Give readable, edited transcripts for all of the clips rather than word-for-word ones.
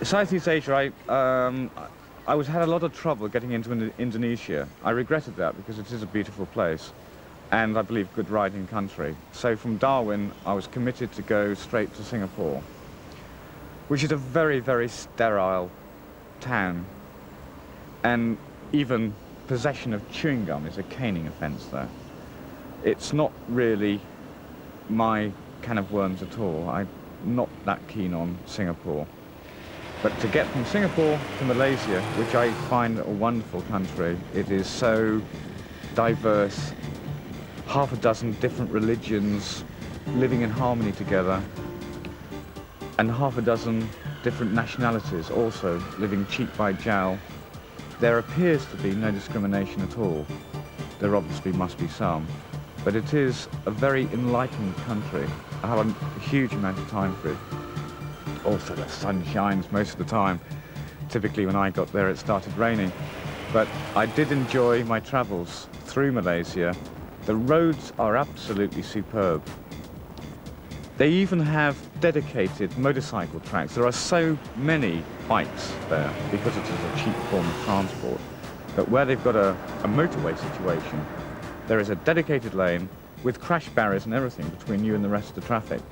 Southeast Asia, I had a lot of trouble getting into Indonesia. I regretted that because it is a beautiful place and I believe good riding country. So from Darwin, I was committed to go straight to Singapore, which is a very, very sterile town, and even possession of chewing gum is a caning offence there. It's not really my can of worms at all. I'm not that keen on Singapore. But to get from Singapore to Malaysia, which I find a wonderful country, it is so diverse, half a dozen different religions living in harmony together, and half a dozen different nationalities also living cheek by jowl. There appears to be no discrimination at all. There obviously must be some, but it is a very enlightened country. I have a huge amount of time for it. Also, the sun shines most of the time. Typically, when I got there, it started raining. But I did enjoy my travels through Malaysia. The roads are absolutely superb. They even have dedicated motorcycle tracks. There are so many bikes there because it is a cheap form of transport. But where they've got a motorway situation, there is a dedicated lane with crash barriers and everything between you and the rest of the traffic.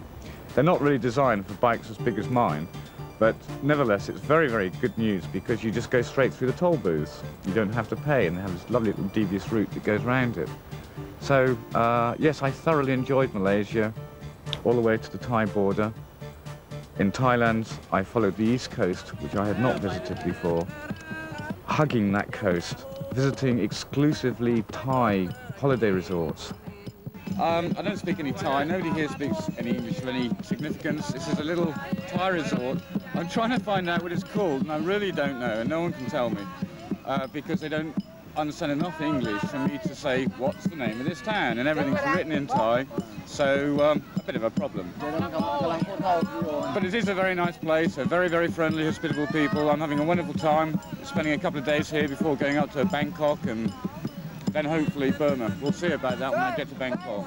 They're not really designed for bikes as big as mine, but nevertheless, it's very, very good news because you just go straight through the toll booths. You don't have to pay, and they have this lovely little devious route that goes around it. So, yes, I thoroughly enjoyed Malaysia, all the way to the Thai border. In Thailand, I followed the east coast, which I had not visited before, hugging that coast, visiting exclusively Thai holiday resorts. I don't speak any Thai. Nobody here speaks any English of any significance. This is a little Thai resort. I'm trying to find out what it's called, and I really don't know, and no one can tell me, because they don't understand enough English for me to say what's the name of this town, and everything's written in Thai, so a bit of a problem. But it is a very nice place, a very, very friendly, hospitable people. I'm having a wonderful time, spending a couple of days here before going up to Bangkok and then hopefully Burma. We'll see about that when I get to Bangkok.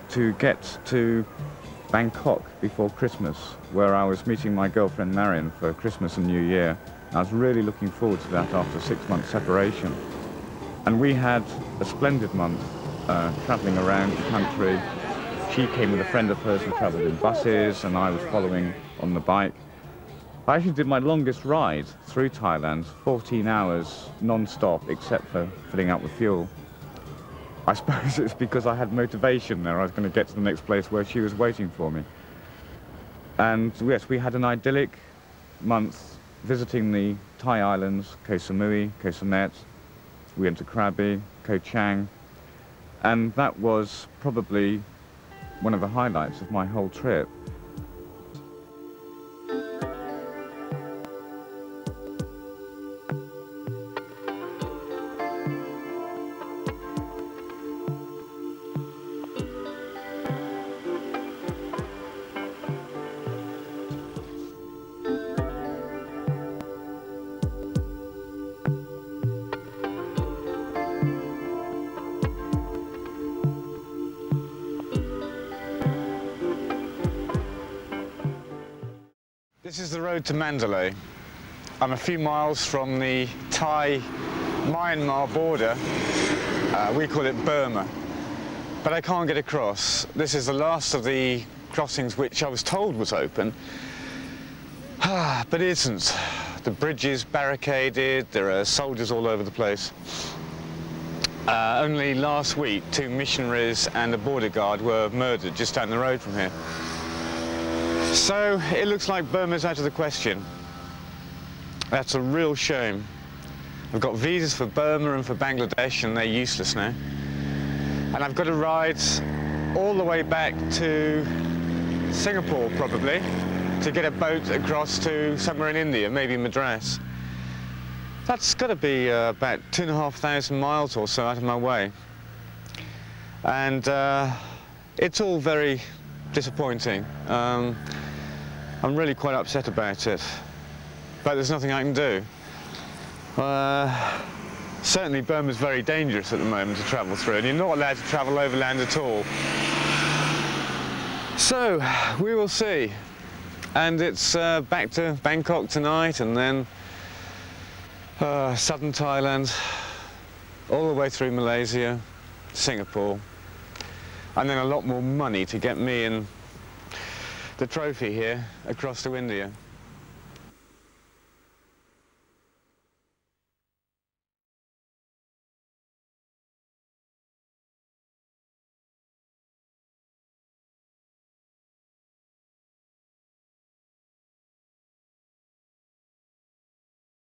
To get to Bangkok before Christmas, where I was meeting my girlfriend Marion for Christmas and New Year. I was really looking forward to that after 6 months separation. And we had a splendid month travelling around the country. She came with a friend of hers who travelled in buses, and I was following on the bike. I actually did my longest ride through Thailand, 14 hours non-stop, except for filling up with fuel. I suppose it's because I had motivation there. I was going to get to the next place where she was waiting for me. And yes, we had an idyllic month visiting the Thai islands, Koh Samui, Koh Samet. We went to Krabi, Koh Chang, and that was probably one of the highlights of my whole trip. This is the road to Mandalay. I'm a few miles from the Thai-Myanmar border. We call it Burma. But I can't get across. This is the last of the crossings which I was told was open. But it isn't. The bridge is barricaded, there are soldiers all over the place. Only last week, 2 missionaries and a border guard were murdered just down the road from here. So it looks like Burma's out of the question. That's a real shame. I've got visas for Burma and for Bangladesh, and they're useless now. And I've got to ride all the way back to Singapore, probably, to get a boat across to somewhere in India, maybe Madras. That's got to be about 2,500 miles or so out of my way. And it's all very disappointing. I'm really quite upset about it, but there's nothing I can do. Certainly Burma's very dangerous at the moment to travel through, and you're not allowed to travel overland at all. So, we will see. And it's back to Bangkok tonight, and then southern Thailand, all the way through Malaysia, Singapore, and then a lot more money to get me and the trophy here across to India.